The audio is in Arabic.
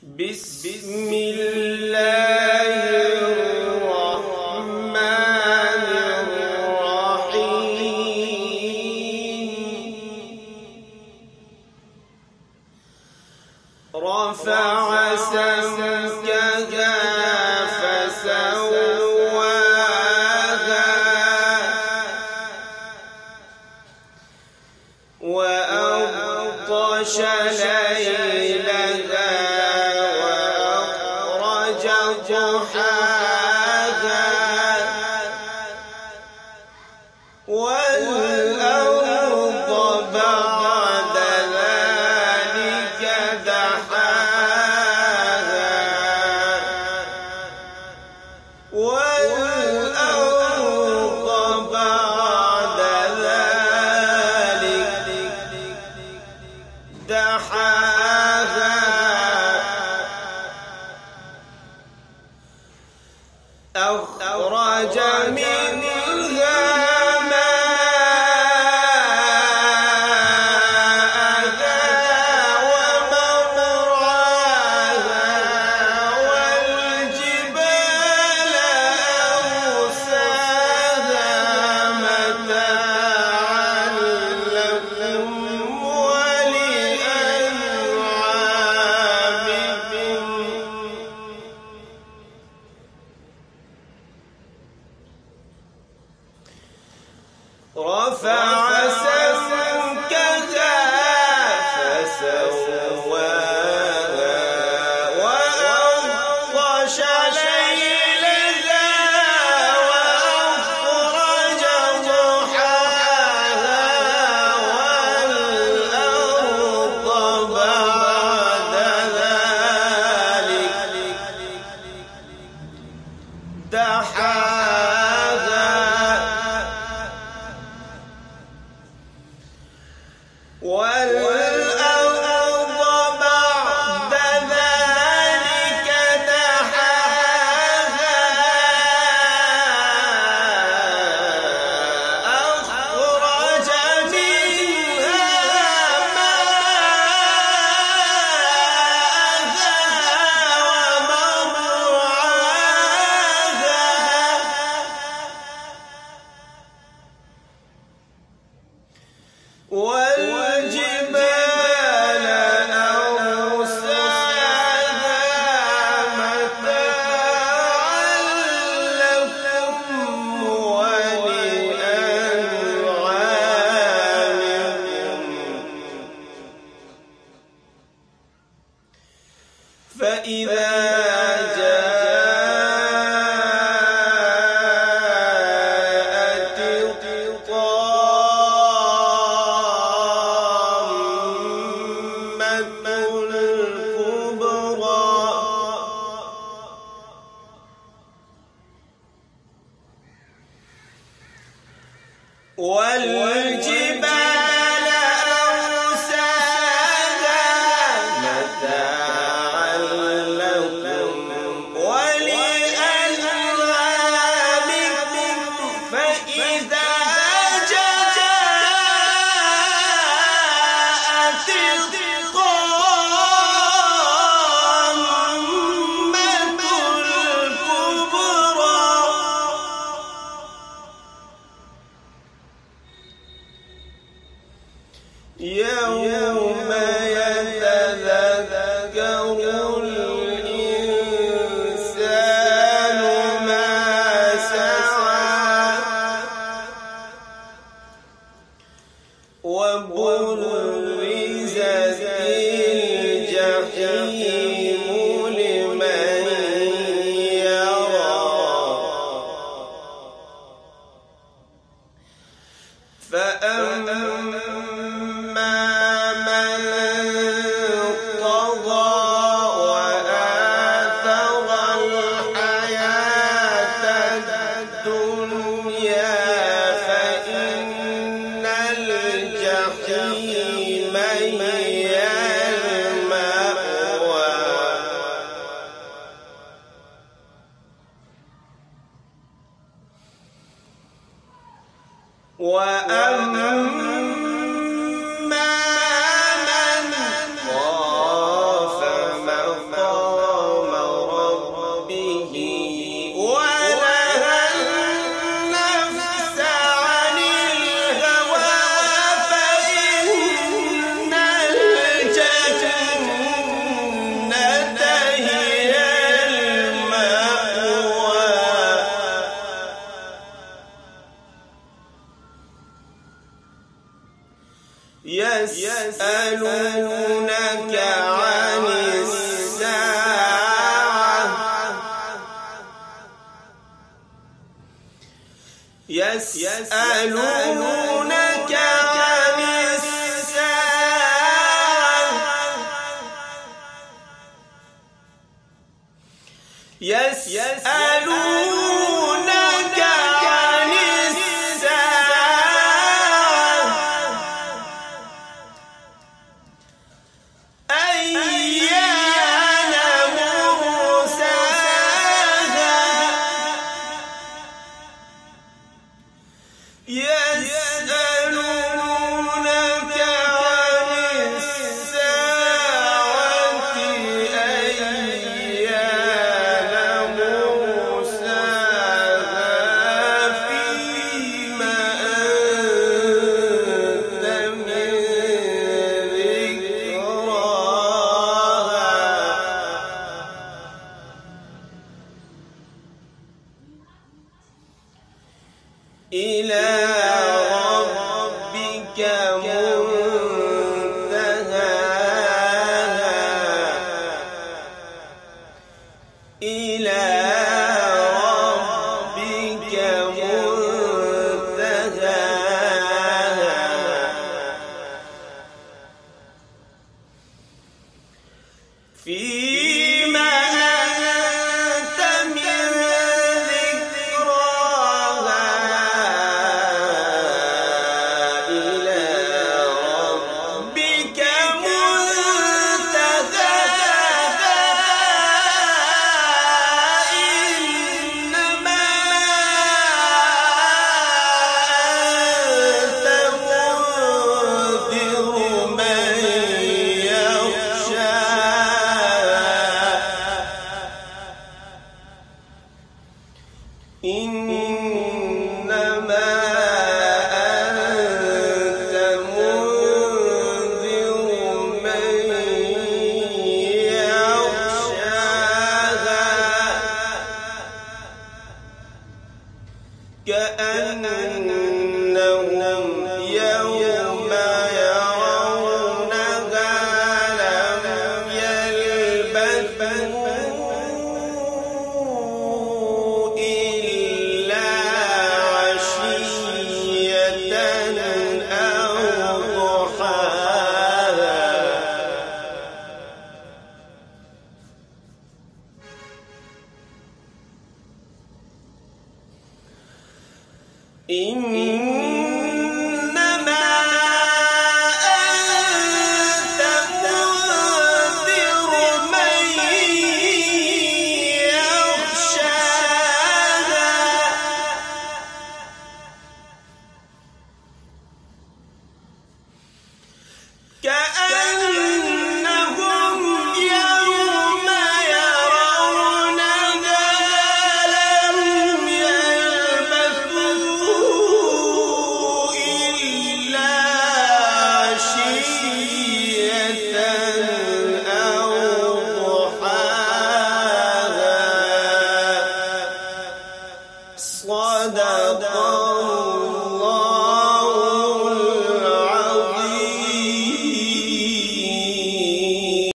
بسم الله الرحمن الرحيم رفع سمكها فسواها وأغطش ليلها وأخرج ضحاها والأرض بعد ذلك دحاها والأرض بعد ذلك دحاها أخرج منها ماءها ومرعاها والجبال أرساها متاعا لكم ولأنعامكم رفع سمكها فسواها وأغطش ليلها وأخرج ضحاها والأرض بعد ذلك دحاها والأرض بعد ذلك دحاها أخرج منها ماءها ومرعاها والجبال أرساها متاعا لكم ولأنعامكم فإذا جاءت الطامة الكبرى والجبال أرساها متاعا لكم ولأنعامكم فإذا جاءت الطامة الكبرى يوم يتذكر الإنسان ما سعى وبرزت الجحيم لمن يرى فأما من طغى وآثر الحياة الدنيا فإن الجحيم هي المأوى وأما من خاف مقام يسألونك عن الساعة يسألونك عن الساعة أيان مرساها يسألونك عن الساعة أيان مرساها فيما أنت من ذكراها إلى ربك منتهاها إلى ربك منتهاها فيما أنت من ذكراها إلى ربك منتهاها إنما أنت منذر من يخشاها إنما أنت منذر من يخشاها كأنهم يوم يرونها لم يلبثوا إلا عشية أو ضحاها إنما أنت منذر من يخشاها كأنهم يوم يرونها لم يلبثوا إلا عشية أو ضحاها صدق